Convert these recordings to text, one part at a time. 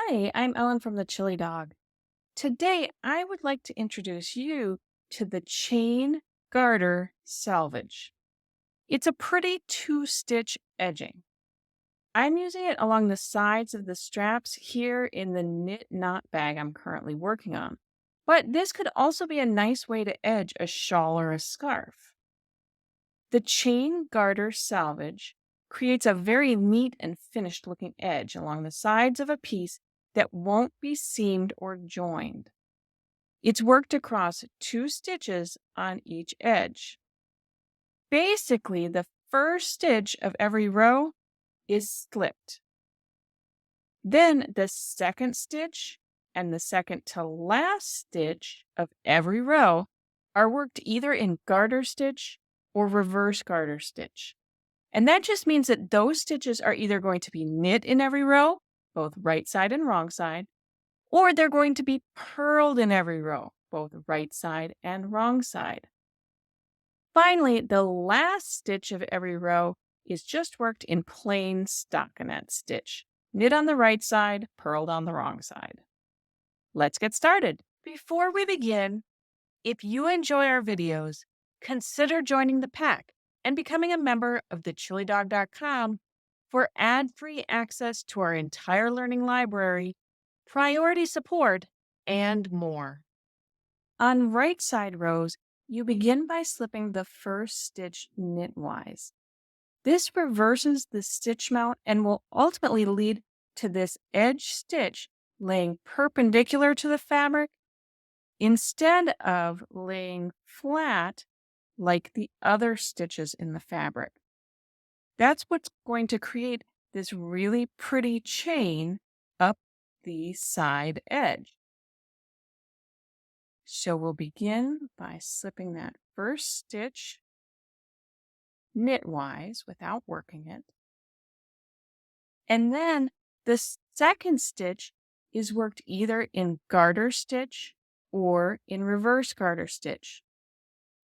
Hi, I'm Ellen from the Chili Dog. Today, I would like to introduce you to the Chain-Garter Selvedge. It's a pretty two-stitch edging. I'm using it along the sides of the straps here in the knit knot bag I'm currently working on. But this could also be a nice way to edge a shawl or a scarf. The Chain-Garter Selvedge creates a very neat and finished looking edge along the sides of a piece that won't be seamed or joined. It's worked across two stitches on each edge. Basically, the first stitch of every row is slipped. Then the second stitch and the second to last stitch of every row are worked either in garter stitch or reverse garter stitch. And that just means that those stitches are either going to be knit in every row, both right side and wrong side, or they're going to be purled in every row, both right side and wrong side. Finally, the last stitch of every row is just worked in plain stockinette stitch, knit on the right side, purled on the wrong side. Let's get started. Before we begin, if you enjoy our videos, consider joining the pack and becoming a member of thechilidog.com for ad-free access to our entire learning library, priority support, and more. On right side rows, you begin by slipping the first stitch knitwise. This reverses the stitch mount and will ultimately lead to this edge stitch laying perpendicular to the fabric instead of laying flat like the other stitches in the fabric. That's what's going to create this really pretty chain up the side edge. So we'll begin by slipping that first stitch knitwise without working it. And then the second stitch is worked either in garter stitch or in reverse garter stitch.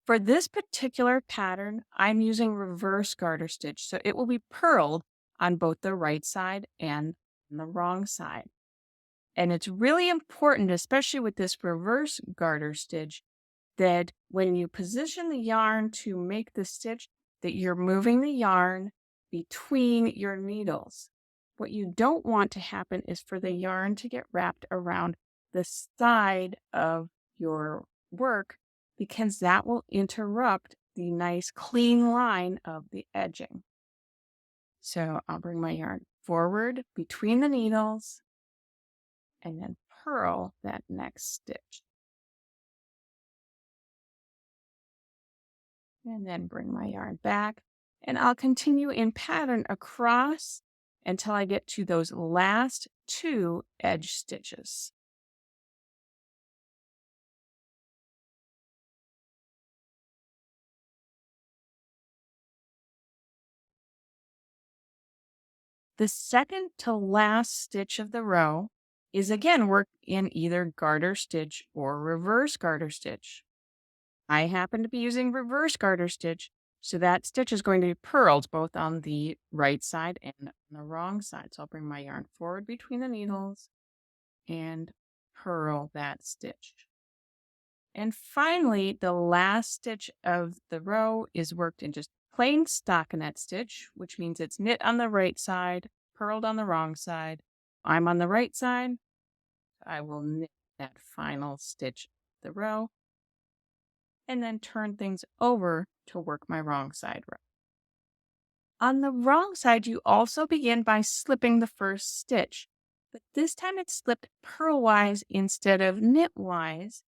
For this particular pattern, I'm using reverse garter stitch, so it will be purled on both the right side and the wrong side. And it's really important, especially with this reverse garter stitch, that when you position the yarn to make the stitch, that you're moving the yarn between your needles. What you don't want to happen is for the yarn to get wrapped around the side of your work, because that will interrupt the nice clean line of the edging. So I'll bring my yarn forward between the needles and then purl that next stitch. And then bring my yarn back, and I'll continue in pattern across until I get to those last two edge stitches. The second to last stitch of the row is again worked in either garter stitch or reverse garter stitch. I happen to be using reverse garter stitch, so that stitch is going to be purled both on the right side and on the wrong side. So I'll bring my yarn forward between the needles and purl that stitch. And finally, the last stitch of the row is worked in just plain stockinette stitch, which means it's knit on the right side, purled on the wrong side. I'm on the right side. I will knit that final stitch of the row and then turn things over to work my wrong side row. On the wrong side, you also begin by slipping the first stitch, but this time it's slipped purlwise instead of knitwise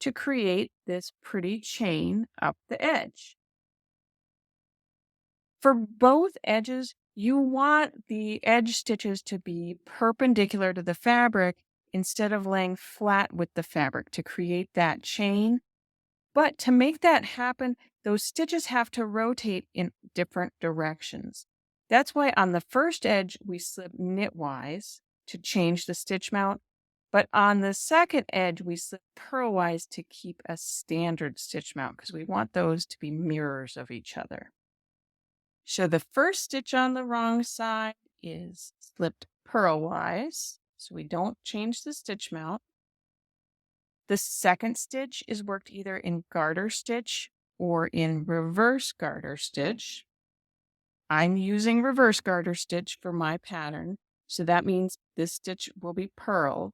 to create this pretty chain up the edge. For both edges, you want the edge stitches to be perpendicular to the fabric instead of laying flat with the fabric to create that chain. But to make that happen, those stitches have to rotate in different directions. That's why on the first edge, we slip knitwise to change the stitch mount. But on the second edge, we slip purlwise to keep a standard stitch mount because we want those to be mirrors of each other. So the first stitch on the wrong side is slipped purlwise so we don't change the stitch mount. The second stitch is worked either in garter stitch or in reverse garter stitch. I'm using reverse garter stitch for my pattern, so that means this stitch will be purled.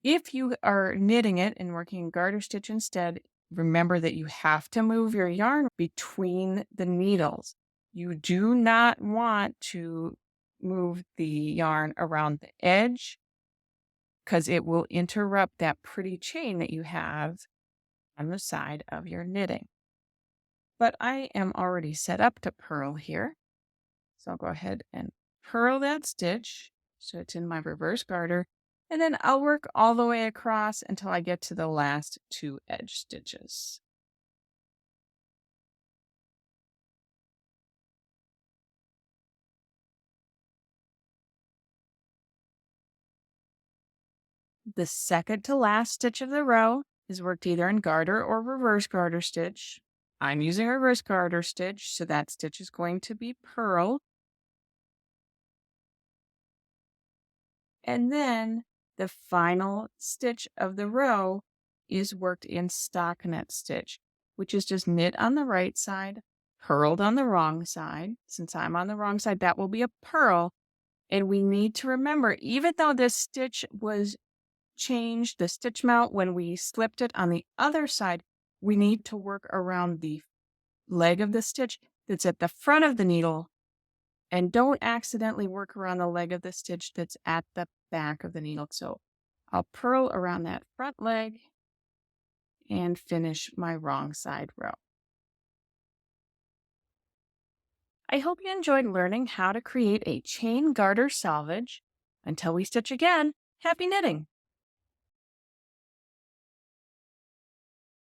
If you are knitting it and working garter stitch instead, remember that you have to move your yarn between the needles. You do not want to move the yarn around the edge because it will interrupt that pretty chain that you have on the side of your knitting. But I am already set up to purl here. So I'll go ahead and purl that stitch so it's in my reverse garter, and then I'll work all the way across until I get to the last 2 edge stitches. The second to last stitch of the row is worked either in garter or reverse garter stitch. I'm using reverse garter stitch, so that stitch is going to be purled. And then the final stitch of the row is worked in stockinette stitch, which is just knit on the right side, purled on the wrong side. Since I'm on the wrong side, that will be a purl. And we need to remember, even though this stitch was changed, the stitch mount, when we slipped it on the other side, we need to work around the leg of the stitch that's at the front of the needle, and don't accidentally work around the leg of the stitch that's at the back of the needle. So I'll purl around that front leg and finish my wrong side row. I hope you enjoyed learning how to create a chain garter selvage. Until we stitch again, happy knitting!